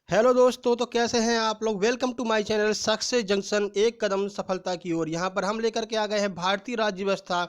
Hello दोस्तों, तो कैसे हैं आप लोग। Welcome to my channel success junction, एक कदम सफलता की ओर। यहाँ पर हम लेकर के आ गए हैं भारतीय राज्य व्यवस्था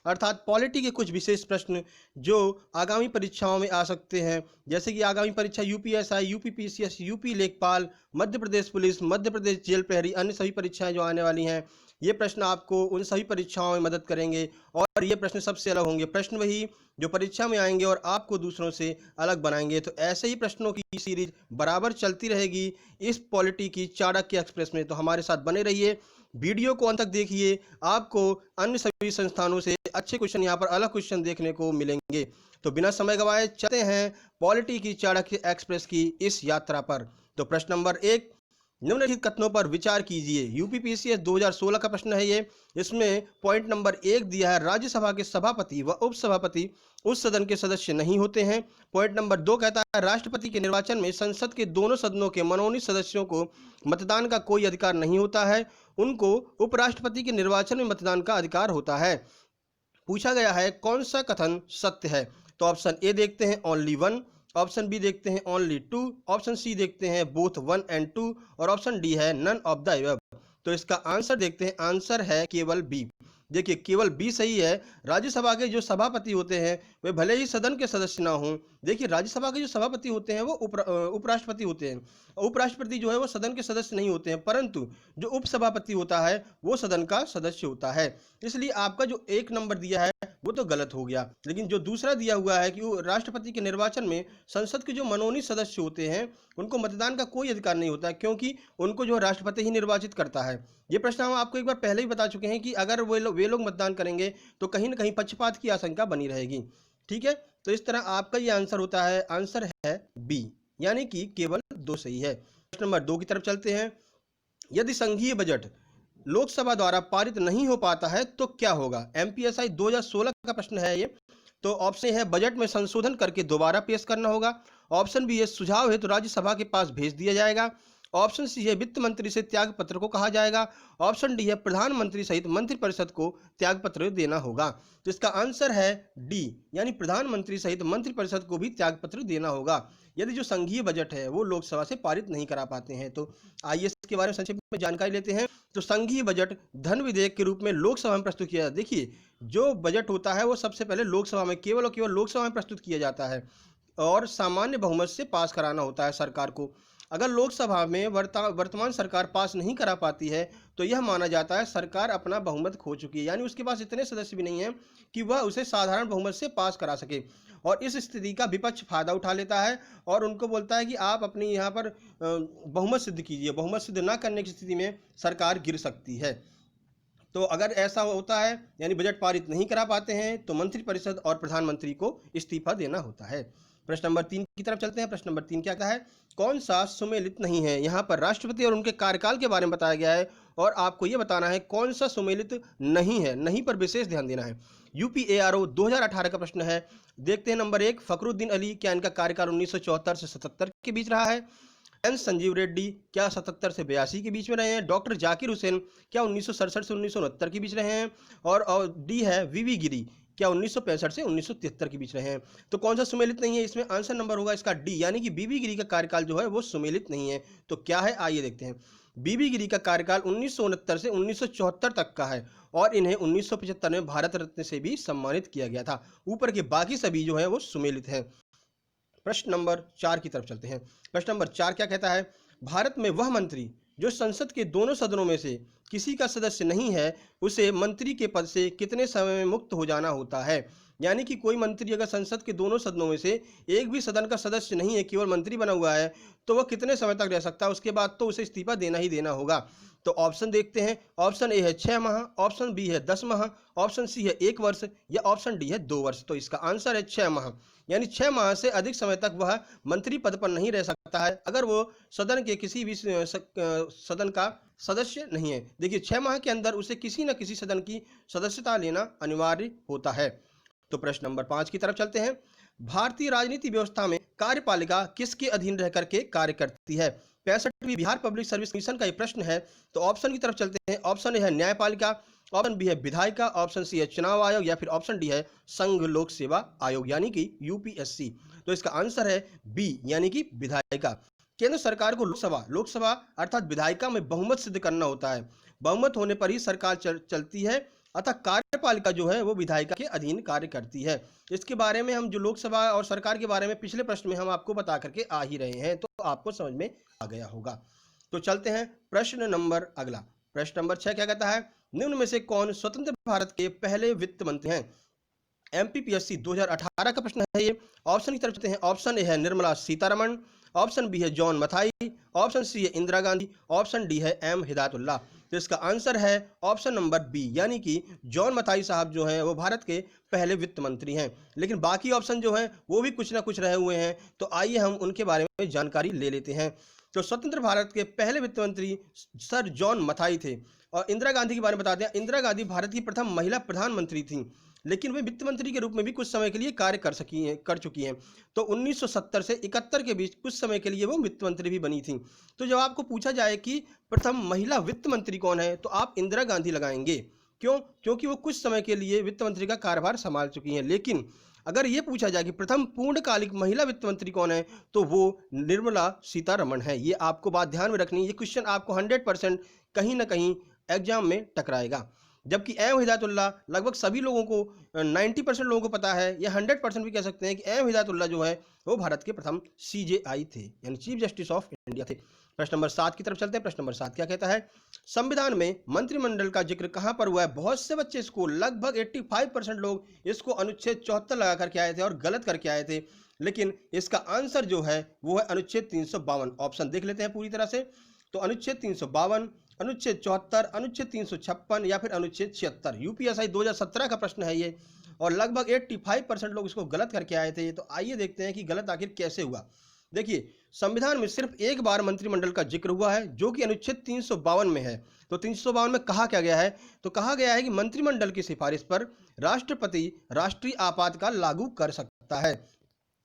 अर्थात पॉलिटी के कुछ विशेष प्रश्न जो आगामी परीक्षाओं में आ सकते हैं। जैसे कि आगामी परीक्षा यूपीएसआई, यूपीपीसीएस, यूपी लेखपाल, मध्य प्रदेश पुलिस, मध्य प्रदेश जेल प्रहरी, अन्य सभी परीक्षाएं जो आने वाली हैं, ये प्रश्न आपको उन सभी परीक्षाओं में मदद करेंगे। और ये प्रश्न सबसे अलग होंगे, प्रश्न वही जो परीक्षा में आएंगे और आपको दूसरों से अलग बनाएंगे। तो ऐसे ही प्रश्नों की सीरीज बराबर चलती रहेगी इस पॉलिटी की चाणक्य एक्सप्रेस में। तो हमारे साथ बने रहिए, वीडियो को अंत तक देखिए, आपको अन्य सभी संस्थानों से अच्छे क्वेश्चन, यहाँ पर अलग क्वेश्चन देखने को मिलेंगे। तो बिना समय गवाए चलते हैं पॉलिटी की चाणक्य एक्सप्रेस की इस यात्रा पर। तो प्रश्न नंबर 1, निम्नलिखित कथनों पर विचार कीजिए। यूपीपीसीएस 2016 का प्रश्न है ये। इसमें पॉइंट नंबर 1 दिया है, राज्यसभा के सभापति व उपसभापति उस सदन के सदस्य नहीं होते हैं। पॉइंट नंबर 2 कहता है, राष्ट्रपति के निर्वाचन में संसद के दोनों सदनों के मनोनीत सदस्यों को मतदान का कोई अधिकार नहीं होता है, उनको उपराष्ट्रपति के निर्वाचन में मतदान का अधिकार होता है। पूछा गया है कौन सा कथन सत्य है। तो ऑप्शन ए देखते हैं ओनली 1, ऑप्शन बी देखते हैं ओनली 2, ऑप्शन सी देखते हैं बोथ 1 एंड 2 और ऑप्शन डी है नन ऑफ द अबव। तो इसका आंसर देखते हैं, आंसर है केवल बी। देखिए केवल बी सही है। राज्यसभा के जो सभापति होते हैं वे भले ही सदन के सदस्य ना हों। देखिए राज्यसभा के जो सभापति होते हैं वो उपराष्ट्रपति होते हैं। उपराष्ट्रपति जो है वो सदन के सदस्य नहीं होते हैं, परंतु जो उपसभापति होता है वो सदन का सदस्य होता है। इसलिए आपका जो 1 नंबर दिया है वो तो गलत हो गया। लेकिन जो दूसरा दिया हुआ है कि राष्ट्रपति के निर्वाचन में संसद के जो मनोनीत सदस्य होते हैं उनको मतदान का कोई अधिकार नहीं होता है, क्योंकि उनको जो राष्ट्रपति ही निर्वाचित करता है। ये प्रश्न हम आपको एक बार पहले ही बता चुके हैं कि अगर वे लोग मतदान करेंगे तो कहीं ना कहीं पक्षपात की आशंका बनी रहेगी। ठीक है, तो इस तरह आपका ये आंसर होता है, आंसर है बी, यानी कि केवल 2 सही है। प्रश्न नंबर 2 की तरफ चलते हैं। यदि संघीय बजट लोकसभा द्वारा पारित नहीं हो पाता है तो क्या होगा। एमपीएसआई 2016 का प्रश्न है ये। तो ऑप्शन ए है, बजट में संशोधन करके दोबारा पेश करना होगा। ऑप्शन बी है, सुझाव है तो राज्यसभा के पास भेज दिया जाएगा। ऑप्शन सी है, वित्त मंत्री से त्याग पत्र को कहा जाएगा। ऑप्शन डी है, प्रधानमंत्री सहित मंत्रिपरिषद को त्याग पत्र देना होगा। तो इसका आंसर है डी, यानी प्रधानमंत्री सहित मंत्रिपरिषद को भी त्याग पत्र देना होगा यदि जो संघीय बजट है वो लोकसभा से पारित नहीं करा पाते हैं। तो आइए इसके बारे में संक्षेप में जानकारी लेते हैं। तो संघीय बजट धन विधेयक के रूप में लोकसभा में प्रस्तुत किया जाता है। देखिए जो बजट होता है वो सबसे पहले लोकसभा में, केवल और केवल लोकसभा में प्रस्तुत किया जाता है और सामान्य बहुमत से पास कराना होता है सरकार को। अगर लोकसभा में वर्तमान सरकार पास नहीं करा पाती है तो यह माना जाता है सरकार अपना बहुमत खो चुकी है, यानी उसके पास इतने सदस्य भी नहीं है कि वह उसे साधारण बहुमत से पास करा सके। और इस स्थिति का विपक्ष फायदा उठा लेता है और उनको बोलता है कि आप अपनी यहाँ पर बहुमत सिद्ध कीजिए। बहुमत सिद्ध ना करने की स्थिति में सरकार गिर सकती है। तो अगर ऐसा होता है, यानी बजट पारित नहीं करा पाते हैं, तो मंत्रिपरिषद और प्रधानमंत्री को इस्तीफा देना होता है। प्रश्न नंबर 3 की तरफ चलते हैं। प्रश्न नंबर 3 क्या कहता है, कौन सा सुमेलित नहीं है। यहाँ पर राष्ट्रपति और उनके कार्यकाल के बारे में बताया गया है और आपको ये बताना है कौन सा सुमेलित नहीं है। नहीं पर विशेष ध्यान देना है। यूपीएआरओ 2018 का प्रश्न है। देखते हैं नंबर 1, फखरुद्दीन अली, क्या इनका कार्यकाल 1974 से 77 के बीच रहा है। एन संजीव रेड्डी, क्या 77 से 82 के बीच में रहे हैं। डॉक्टर जाकिर हुसैन, क्या 1967 से 1969 के बीच रहे हैं। और डी है वीवी गिरी, क्या 1965 से 1973 के बीच रहे हैं। तो कौन सा सुमेलित नहीं है, इसमें आंसर नंबर होगा इसका डी, यानी कि बीबी गिरी का कार्यकाल जो है वो सुमेलित नहीं है। तो क्या है, आइए देखते हैं। बीबी गिरी का कार्यकाल 1969 से 1974 तक का है और इन्हें 1975 में भारत रत्न से भी सम्मानित किया गया था। ऊपर के बाकी सभी जो है वो सुमेलित हैं। प्रश्न नंबर 4 की तरफ चलते हैं। प्रश्न नंबर 4 क्या कहता है, भारत में वह मंत्री जो संसद के दोनों सदनों में से किसी का सदस्य नहीं है उसे मंत्री के पद से कितने समय में मुक्त हो जाना होता है। यानी कि कोई मंत्री अगर संसद के दोनों सदनों में से एक भी सदन का सदस्य नहीं है, केवल मंत्री बना हुआ है, तो वह कितने समय तक रह सकता है, उसके बाद तो उसे इस्तीफा देना ही देना होगा। तो ऑप्शन देखते हैं। ऑप्शन ए है 6 माह, ऑप्शन बी है 10 माह, ऑप्शन सी है 1 वर्ष या ऑप्शन डी है 2 वर्ष। तो इसका आंसर है 6 माह, यानी 6 माह से अधिक समय तक वह मंत्री पद पर नहीं रह सकता है अगर वो सदन के किसी भी सदन का सदस्य नहीं है। देखिए 6 माह के अंदर उसे किसी न किसी सदन की सदस्यता लेना अनिवार्य होता है। तो प्रश्न नंबर 5 की तरफ चलते हैं। भारतीय राजनीति व्यवस्था में कार्यपालिका किसके अधीन रह करके कार्य करती है। 65वीं बिहार पब्लिक सर्विस कमीशन का ये प्रश्न है। तो ऑप्शन की तरफ चलते हैं। ऑप्शन ए है न्यायपालिका, ऑप्शन बी है विधायिका, ऑप्शन सी है चुनाव आयोग या फिर ऑप्शन डी है संघ लोक सेवा आयोग यानी कि यूपीएससी। तो इसका आंसर है बी, यानी कि विधायिका। केंद्र सरकार को लोकसभा अर्थात विधायिका में बहुमत सिद्ध करना होता है। बहुमत होने पर ही सरकार चलती है, अतः कार्यपालिका जो है वो विधायिका के अधीन कार्य करती है। इसके बारे में हम जो लोकसभा और सरकार के बारे में पिछले प्रश्न में हम आपको बता करके आ ही रहे हैं, तो आपको समझ में आ गया होगा। तो चलते हैं प्रश्न नंबर अगला। प्रश्न नंबर 6 क्या कहता है, निम्न में से कौन स्वतंत्र भारत के पहले वित्त मंत्री हैं? एमपीपीएससी 2018 का प्रश्न है ये। ऑप्शन की तरफ चलते हैं। ऑप्शन ए है निर्मला सीतारमण, ऑप्शन बी है जॉन मथाई, ऑप्शन सी है इंदिरा गांधी, ऑप्शन डी है एम हिदायतुल्लाह। तो इसका आंसर है ऑप्शन नंबर बी, यानी कि जॉन मथाई साहब जो हैं वो भारत के पहले वित्त मंत्री हैं। लेकिन बाकी ऑप्शन जो हैं वो भी कुछ ना कुछ रहे हुए हैं, तो आइए हम उनके बारे में जानकारी ले लेते हैं। तो स्वतंत्र भारत के पहले वित्त मंत्री सर जॉन मथाई थे। और इंदिरा गांधी के बारे में बताते हैं। इंदिरा गांधी भारत की प्रथम महिला प्रधानमंत्री थी, लेकिन वे वित्त मंत्री के रूप में भी कुछ समय के लिए कार्य कर चुकी हैं। तो 1970 से 71 के बीच कुछ समय के लिए वो वित्त मंत्री भी बनी थी। तो जब आपको पूछा जाए कि प्रथम महिला वित्त मंत्री कौन है, तो आप इंदिरा गांधी लगाएंगे। क्यों? क्योंकि वो कुछ समय के लिए वित्त मंत्री का कार्यभार संभाल चुकी हैं। लेकिन अगर ये पूछा जाए कि प्रथम पूर्णकालिक महिला वित्त मंत्री कौन है, तो वो निर्मला सीतारमण है। ये आपको बात ध्यान में रखनी है। ये क्वेश्चन आपको 100% कहीं ना कहीं एग्जाम में टकराएगा। जबकि एम हिदायतुल्लाह लगभग सभी लोगों को 90% लोगों को पता है, या 100% भी कह सकते हैं कि एम हिदायतुल्लाह जो है वो भारत के प्रथम सीजेआई थे, यानी चीफ जस्टिस ऑफ इंडिया थे। प्रश्न नंबर 7 की तरफ चलते हैं। प्रश्न नंबर 7 क्या कहता है, संविधान में मंत्रिमंडल का जिक्र कहां पर हुआ है? बहुत से बच्चे इसको, लगभग 85% लोग इसको अनुच्छेद 74 लगा करके आए थे और गलत करके आए थे। लेकिन इसका आंसर जो है वो है अनुच्छेद 352। ऑप्शन देख लेते हैं पूरी तरह से। तो अनुच्छेद 352, अनुच्छेद 74, अनुच्छेद 356 या फिर अनुच्छेद 76। यूपीएसआई 2017 का प्रश्न है ये, और लगभग 85% लोग इसको गलत करके आए थे। तो आइए देखते हैं कि गलत आखिर कैसे हुआ। देखिए, संविधान में सिर्फ एक बार मंत्रिमंडल का जिक्र हुआ है, जो कि अनुच्छेद 352 में है। तो 352 में कहा क्या गया है? तो कहा गया है कि मंत्रिमंडल की सिफारिश पर राष्ट्रपति राष्ट्रीय आपातकाल लागू कर सकता है।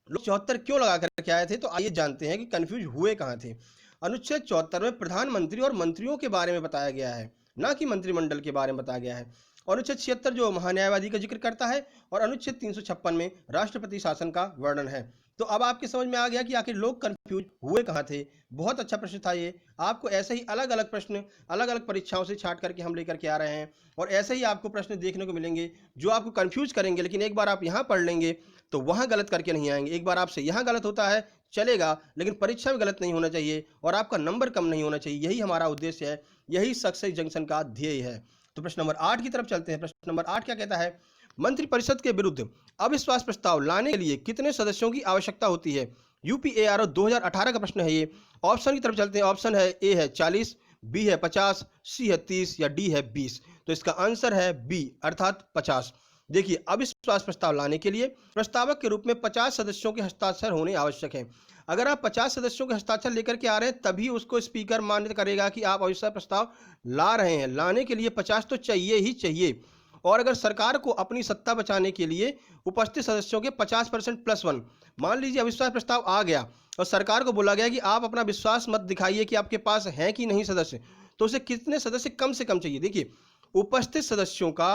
लोग 74 क्यों लगा करके आए थे? तो आइए जानते हैं कि कंफ्यूज हुए कहाँ थे। अनुच्छेद 74 में प्रधानमंत्री और मंत्रियों के बारे में बताया गया है, ना कि मंत्रिमंडल के बारे में बताया गया है। अनुच्छेद 76 जो महान्यायवादी का जिक्र करता है, और अनुच्छेद 356 में राष्ट्रपति शासन का वर्णन है। तो अब आपके समझ में आ गया कि आखिर लोग कंफ्यूज हुए कहाँ थे। बहुत अच्छा प्रश्न था ये। आपको ऐसे ही अलग अलग प्रश्न अलग अलग परीक्षाओं से छांट करके हम लेकर के आ रहे हैं, और ऐसे ही आपको प्रश्न देखने को मिलेंगे जो आपको कंफ्यूज करेंगे। लेकिन एक बार आप यहाँ पढ़ लेंगे तो वहाँ गलत करके नहीं आएंगे। एक बार आपसे यहाँ गलत होता है चलेगा, लेकिन परीक्षा में गलत नहीं होना चाहिए और आपका नंबर कम नहीं होना चाहिए। यही हमारा उद्देश्य है, यही सक्सेस जंक्शन का ध्येय है। तो प्रश्न नंबर 8 की तरफ चलते हैं। प्रश्न नंबर 8 क्या कहता है, मंत्रिपरिषद के विरुद्ध अविश्वास प्रस्ताव लाने के लिए कितने सदस्यों की आवश्यकता होती है? यूपीएआरओ 2018 का प्रश्न है ये। ऑप्शन की तरफ चलते हैं। ऑप्शन है ए है 40, बी है 50, सी है 30 या डी है 20। तो इसका आंसर है बी, अर्थात 50। देखिए, अविश्वास प्रस्ताव लाने के लिए प्रस्तावक के रूप में 50 सदस्यों के हस्ताक्षर होने आवश्यक हैं। अगर आप 50 सदस्यों के हस्ताक्षर लेकर के आ रहे हैं, तभी उसको स्पीकर मान्य करेगा कि आप अविश्वास प्रस्ताव ला रहे हैं। लाने के लिए 50 तो चाहिए ही चाहिए। और अगर सरकार को अपनी सत्ता बचाने के लिए उपस्थित सदस्यों के 50% + 1, मान लीजिए अविश्वास प्रस्ताव आ गया और सरकार को बोला गया कि आप अपना विश्वास मत दिखाइए कि आपके पास हैं कि नहीं सदस्य, तो उसे कितने सदस्य कम से कम चाहिए? देखिए, उपस्थित सदस्यों का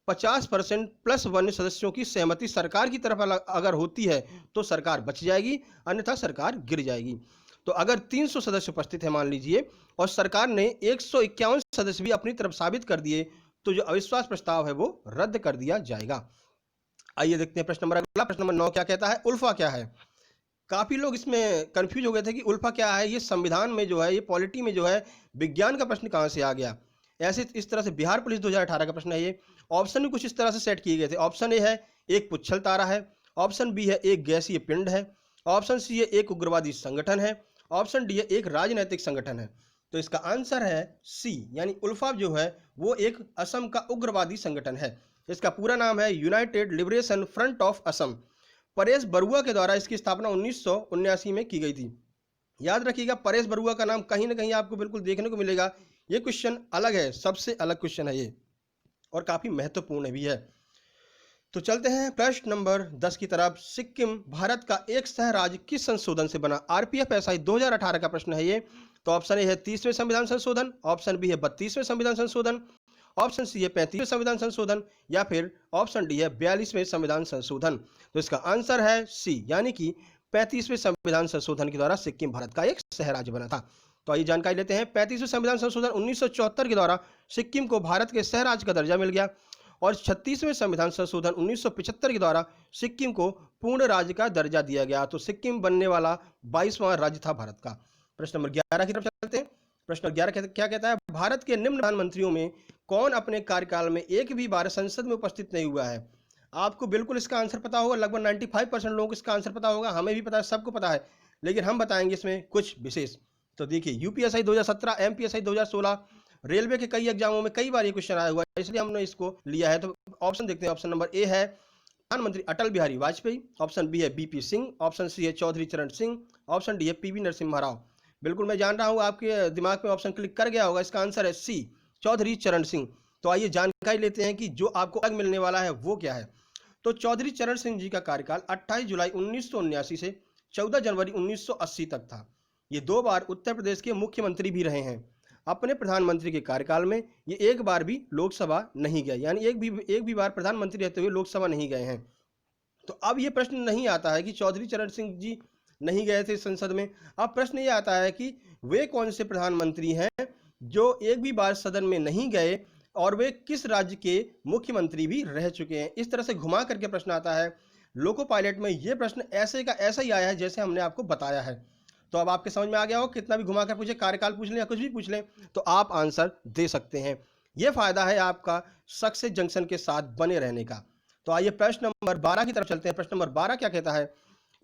50% + 1 सदस्यों की सहमति सरकार की तरफ अगर होती है तो सरकार बच जाएगी, अन्यथा सरकार गिर जाएगी। तो अगर 300 सदस्य उपस्थित है मान लीजिए, और सरकार ने 151 सदस्य भी अपनी तरफ साबित कर दिए, तो जो अविश्वास प्रस्ताव है वो रद्द कर दिया जाएगा। आइए देखते हैं प्रश्न नंबर अगला। प्रश्न नंबर 9 क्या कहता है, उल्फा क्या है? काफी लोग इसमें कंफ्यूज हो गए थे कि उल्फा क्या है। ये संविधान में जो है, ये पॉलिटी में जो है, विज्ञान का प्रश्न कहाँ से आ गया? ऐसे इस तरह से बिहार पुलिस 2018 का प्रश्न है ये। ऑप्शन भी कुछ इस तरह से सेट किए गए थे। ऑप्शन ए है एक पुच्छल तारा है, ऑप्शन बी है एक गैसीय पिंड है, ऑप्शन सी है एक उग्रवादी संगठन है, ऑप्शन डी है एक राजनीतिक संगठन है। तो इसका आंसर है सी, यानी उल्फा जो है वो एक असम का उग्रवादी संगठन है। इसका पूरा नाम है United liberation front of Assam. Paresh Barua के द्वारा इसकी स्थापना 1979 में की गई थी। याद रखिएगा, परेश बरुआ का नाम कहीं ना कहीं आपको बिल्कुल देखने को मिलेगा। ये क्वेश्चन अलग है, सबसे अलग क्वेश्चन है ये, और काफी महत्वपूर्ण भी है। तो चलते हैं प्रश्न नंबर 10 की तरफ। सिक्किम भारत का एक सह राज्य किस संशोधन से बना? आरपीएफ-एसआई 2018 का प्रश्न है ये। तो ऑप्शन ए है 30वें संविधान संशोधन, ऑप्शन बी है 32वें संविधान संशोधन, ऑप्शन सी है 35वें संविधान संशोधन, या फिर ऑप्शन डी है 42वें संविधान संशोधन। तो इसका आंसर है सी, यानी कि 35वें संविधान संशोधन के द्वारा सिक्किम भारत का एक सह राज्य बना था। तो आइए जानकारी लेते हैं। 35वें संविधान संशोधन 1974 के द्वारा सिक्किम को भारत के सह राज्य का दर्जा मिल गया और 36वें संविधान संशोधन 1975 के द्वारा सिक्किम को पूर्ण राज्य का दर्जा दिया गया। तो सिक्किम बनने वाला 22वां राज्य था भारत का। प्रश्न नंबर 11 की तरफ चलते हैं। प्रश्न नंबर 11 क्या कहता है? भारत के निम्न प्रधानमंत्रियों में कौन अपने कार्यकाल में एक भी बार संसद में उपस्थित नहीं हुआ है? आपको बिल्कुल इसका आंसर पता होगा, लगभग 95% लोगों को इसका आंसर पता होगा, हमें भी पता है, सबको पता है, लेकिन हम बताएंगे इसमें कुछ विशेष। तो देखिए, यूपीएससी 2017, एमपीएससी 2016, रेलवे के कई एग्जामों में कई बार ये क्वेश्चन आया हुआ है, इसलिए हमने इसको लिया है। तो ऑप्शन देखते हैं। ऑप्शन नंबर ए है प्रधानमंत्री अटल बिहारी वाजपेयी, ऑप्शन बी है बीपी सिंह, ऑप्शन सी है चौधरी चरण सिंह, ऑप्शन डी है पीवी नरसिम्हा राव। बिल्कुल मैं जान रहा हूँ आपके दिमाग में ऑप्शन क्लिक कर गया होगा, इसका आंसर है सी, चौधरी चरण सिंह। तो आइए जानकारी लेते हैं कि जो आपको अलग मिलने वाला है वो क्या है। तो चौधरी चरण सिंह जी का कार्यकाल 28 जुलाई 1979 से 14 जनवरी 1980 तक था। ये 2 बार उत्तर प्रदेश के मुख्यमंत्री भी रहे हैं। अपने प्रधानमंत्री के कार्यकाल में ये एक बार भी लोकसभा नहीं गए, यानी एक भी बार प्रधानमंत्री रहते हुए लोकसभा नहीं गए हैं। तो अब ये प्रश्न नहीं आता है कि चौधरी चरण सिंह जी नहीं गए थे संसद में। अब प्रश्न ये आता है कि वे कौन से प्रधानमंत्री हैं जो एक भी बार सदन में नहीं गए और वे किस राज्य के मुख्यमंत्री भी रह चुके हैं। इस तरह से घुमा करके प्रश्न आता है। लोको पायलट में ये प्रश्न ऐसे का ऐसा ही आया है जैसे हमने आपको बताया है। तो अब आपके समझ में आ गया हो, कितना भी घुमा कर पूछे, कार्यकाल पूछ लें या कुछ भी पूछ लें, तो आप आंसर दे सकते हैं। यह फायदा है आपका सक्सेस जंक्शन के साथ बने रहने का। तो आइए प्रश्न नंबर 12 की तरफ चलते हैं। प्रश्न नंबर 12 क्या कहता है?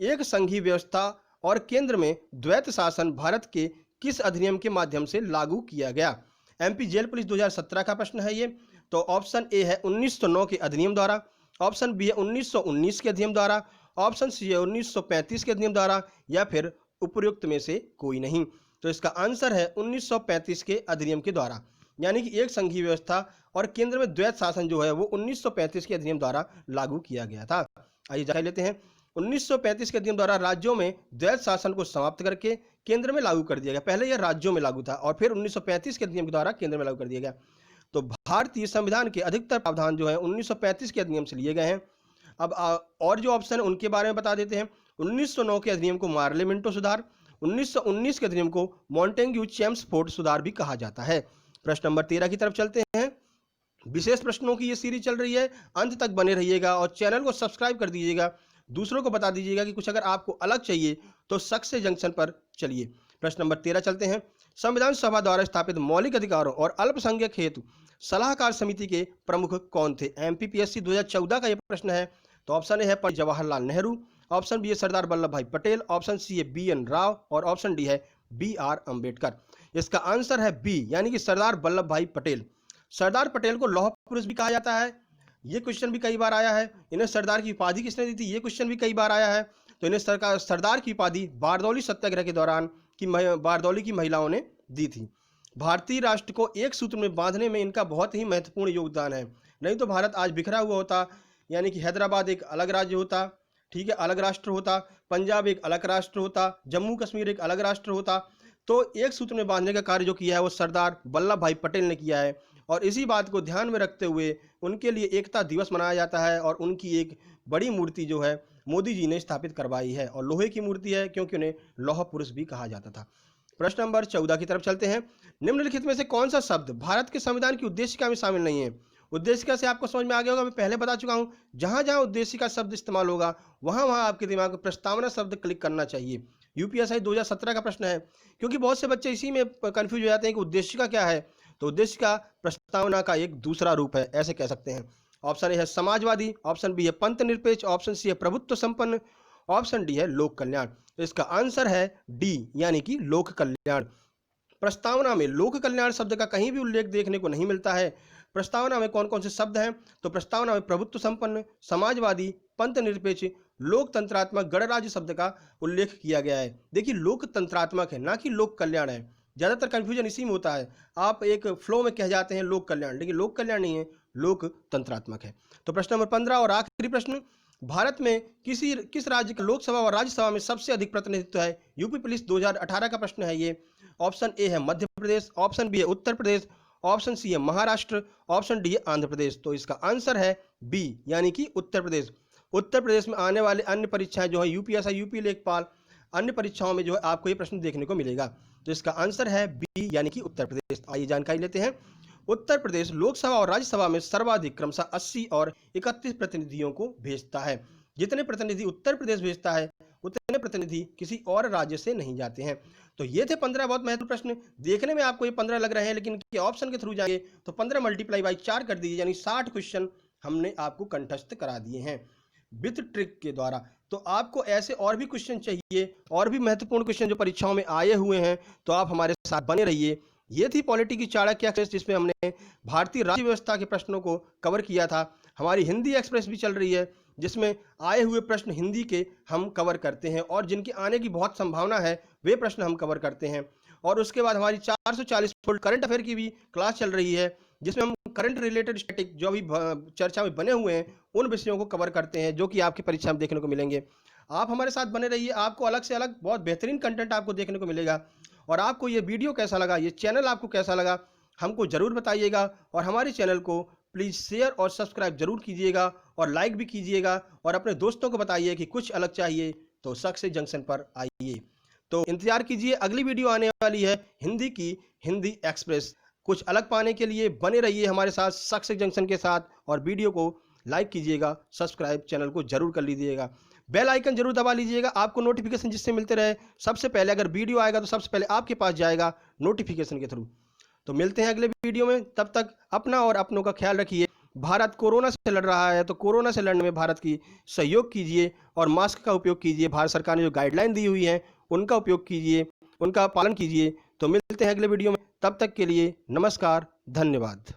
एक संघीय व्यवस्था और केंद्र में द्वैत शासन भारत के किस अधिनियम के माध्यम से लागू किया गया? एमपी जेल पुलिस 2017 का प्रश्न है ये। तो ऑप्शन ए है 1909 के अधिनियम द्वारा, ऑप्शन बी है 1919 के अधिनियम द्वारा, ऑप्शन सी है 1935 के अधिनियम द्वारा, या फिर उपयुक्त में से कोई नहीं। तो इसका आंसर है 1935 के अधिनियम के द्वारा, यानी कि एक संघीय व्यवस्था और केंद्र में द्वैत शासन जो है वो 1935 के अधिनियम द्वारा लागू किया गया था। आइए जानकारी लेते हैं। 1935 के अधिनियम द्वारा राज्यों में द्वैत शासन को समाप्त करके केंद्र में लागू कर दिया गया। पहले यह राज्यों में लागू था और फिर 1935 के अधिनियम के द्वारा केंद्र में लागू कर दिया गया। तो भारतीय संविधान के अधिकतर प्रावधान जो है 1935 के अधिनियम से लिए गए हैं। अब और जो ऑप्शन है उनके बारे में बता देते हैं। 1909 के अधिनियम को मार्ले मिंटो सुधार, 1919 के अधिनियम को मॉन्टेग्यू चेम्सफोर्ड सुधार भी कहा जाता है। प्रश्न नंबर 13 की तरफ चलते हैं। विशेष प्रश्नों की ये सीरीज चल रही है, अंत तक बने रहिएगा और चैनल को सब्सक्राइब कर दीजिएगा। दूसरों को बता दीजिएगा कि कुछ अगर आपको अलग चाहिए तो सक्सेस जंक्शन पर चलिए। प्रश्न नंबर 13 चलते हैं। संविधान सभा द्वारा स्थापित मौलिक अधिकारों और अल्पसंख्यक हेतु सलाहकार समिति के प्रमुख कौन थे? एमपीपीएससी 2014 का यह प्रश्न है। तो ऑप्शन ए है पंडित जवाहरलाल नेहरू, ऑप्शन बी है सरदार वल्लभ भाई पटेल, ऑप्शन सी है BN राव और ऑप्शन डी है BR अम्बेडकर। इसका आंसर है बी, यानी कि सरदार वल्लभ भाई पटेल। सरदार पटेल को लौह पुरुष भी कहा जाता है। ये क्वेश्चन भी कई बार आया है। इन्हें सरदार की उपाधि किसने दी थी? ये क्वेश्चन भी कई बार आया है। तो इन्हें सरदार की उपाधि बारदौली सत्याग्रह के दौरान बारदौली की महिलाओं ने दी थी। भारतीय राष्ट्र को एक सूत्र में बांधने में इनका बहुत ही महत्वपूर्ण योगदान है। नहीं तो भारत आज बिखरा हुआ होता, यानी कि हैदराबाद एक अलग राज्य होता, ठीक है, अलग राष्ट्र होता, पंजाब एक अलग राष्ट्र होता, जम्मू कश्मीर एक अलग राष्ट्र होता। तो एक सूत्र में बांधने का कार्य जो किया है वो सरदार वल्लभ भाई पटेल ने किया है और इसी बात को ध्यान में रखते हुए उनके लिए एकता दिवस मनाया जाता है और उनकी एक बड़ी मूर्ति जो है मोदी जी ने स्थापित करवाई है और लोहे की मूर्ति है क्योंकि उन्हें लौह पुरुष भी कहा जाता था। प्रश्न नंबर 14 की तरफ चलते हैं। निम्नलिखित में से कौन सा शब्द भारत के संविधान की उद्देशिका में शामिल नहीं है? उद्देशिका से आपको समझ में आ गया होगा, मैं पहले बता चुका हूं। जहां जहां उद्देशिका शब्द इस्तेमाल होगा वहां वहां आपके दिमाग में प्रस्तावना शब्द क्लिक करना चाहिए। यूपीएससी 2017 का प्रश्न है, क्योंकि बहुत से बच्चे इसी में कंफ्यूज हो जाते हैं कि उद्देशिका क्या है। तो उद्देशिका प्रस्तावना का एक दूसरा रूप है, ऐसे कह सकते हैं। ऑप्शन ए है समाजवादी, ऑप्शन बी है पंथ निरपेक्ष, ऑप्शन सी है प्रभुत्व संपन्न, ऑप्शन डी है लोक कल्याण। तो इसका आंसर है डी, यानी कि लोक कल्याण। प्रस्तावना में लोक कल्याण शब्द का कहीं भी उल्लेख देखने को नहीं मिलता है। प्रस्तावना में कौन कौन से शब्द हैं? तो प्रस्तावना में प्रभुत्व संपन्न, समाजवादी, पंथ निरपेक्ष, लोकतंत्रात्मक, गणराज्य शब्द का उल्लेख किया गया है। देखिए, लोकतंत्रात्मक है, ना कि लोक कल्याण है। ज़्यादातर कन्फ्यूजन इसी में होता है। आप एक फ्लो में कह जाते हैं लोक कल्याण, लेकिन लोक कल्याण नहीं है, लोकतंत्रात्मक है। तो प्रश्न नंबर 15 और आखिरी प्रश्न, भारत में किस राज्य का लोकसभा और राज्यसभा में सबसे अधिक प्रतिनिधित्व है? यूपी पुलिस 2018 का प्रश्न है ये। ऑप्शन ए है मध्य प्रदेश, ऑप्शन बी है उत्तर प्रदेश, ऑप्शन सी है महाराष्ट्र, ऑप्शन डी है आंध्र प्रदेश। तो इसका आंसर है बी, यानी कि उत्तर प्रदेश। उत्तर प्रदेश में आने वाले अन्य परीक्षाएं जो है यूपीएसआई, यूपी लेखपाल, अन्य परीक्षाओं में जो है आपको ये प्रश्न देखने को मिलेगा। तो इसका आंसर है बी, यानी कि उत्तर प्रदेश। आइए जानकारी लेते हैं। उत्तर प्रदेश लोकसभा और राज्यसभा में सर्वाधिक क्रमशः 80 और 31 प्रतिनिधियों को भेजता है। जितने प्रतिनिधि उत्तर प्रदेश भेजता है उतने प्रतिनिधि किसी और राज्य से नहीं जाते हैं। तो ये थे 15 बहुत महत्वपूर्ण प्रश्न। देखने में आपको ये 15 लग रहे हैं, लेकिन ऑप्शन के थ्रू जाएंगे तो 15 मल्टीप्लाई बाई 4 कर दीजिए, यानी 60 क्वेश्चन हमने आपको कंठस्थ करा दिए हैं विथ ट्रिक के द्वारा। तो आपको ऐसे और भी क्वेश्चन चाहिए, और भी महत्वपूर्ण क्वेश्चन जो परीक्षाओं में आए हुए हैं, तो आप हमारे साथ बने रहिए। ये थी पॉलिटी की चाणक्य एक्सप्रेस, जिसमें हमने भारतीय राज्य व्यवस्था के प्रश्नों को कवर किया था। हमारी हिंदी एक्सप्रेस भी चल रही है, जिसमें आए हुए प्रश्न हिंदी के हम कवर करते हैं, और जिनके आने की बहुत संभावना है वे प्रश्न हम कवर करते हैं। और उसके बाद हमारी 440 फुल करंट अफेयर की भी क्लास चल रही है, जिसमें हम करंट रिलेटेड स्टैटिक जो अभी चर्चा में बने हुए हैं उन विषयों को कवर करते हैं, जो कि आपकी परीक्षा में देखने को मिलेंगे। आप हमारे साथ बने रहिए, आपको अलग से अलग बहुत बेहतरीन कंटेंट आपको देखने को मिलेगा। और आपको ये वीडियो कैसा लगा, ये चैनल आपको कैसा लगा, हमको ज़रूर बताइएगा। और हमारे चैनल को प्लीज़ शेयर और सब्सक्राइब जरूर कीजिएगा, और लाइक भी कीजिएगा, और अपने दोस्तों को बताइए कि कुछ अलग चाहिए तो सक्सेस जंक्शन पर आइए। तो इंतजार कीजिए, अगली वीडियो आने वाली है हिंदी की, हिंदी एक्सप्रेस। कुछ अलग पाने के लिए बने रहिए हमारे साथ सक्सेस जंक्शन के साथ, और वीडियो को लाइक कीजिएगा, सब्सक्राइब चैनल को जरूर कर लीजिएगा, बेल आइकन जरूर दबा लीजिएगा, आपको नोटिफिकेशन जिससे मिलते रहे। सबसे पहले अगर वीडियो आएगा तो सबसे पहले आपके पास जाएगा नोटिफिकेशन के थ्रू। तो मिलते हैं अगले वीडियो में, तब तक अपना और अपनों का ख्याल रखिए। भारत कोरोना से लड़ रहा है, तो कोरोना से लड़ने में भारत की सहयोग कीजिए, और मास्क का उपयोग कीजिए। भारत सरकार ने जो गाइडलाइन दी हुई है उनका उपयोग कीजिए, उनका पालन कीजिए। तो मिलते हैं अगले वीडियो में, तब तक के लिए नमस्कार, धन्यवाद।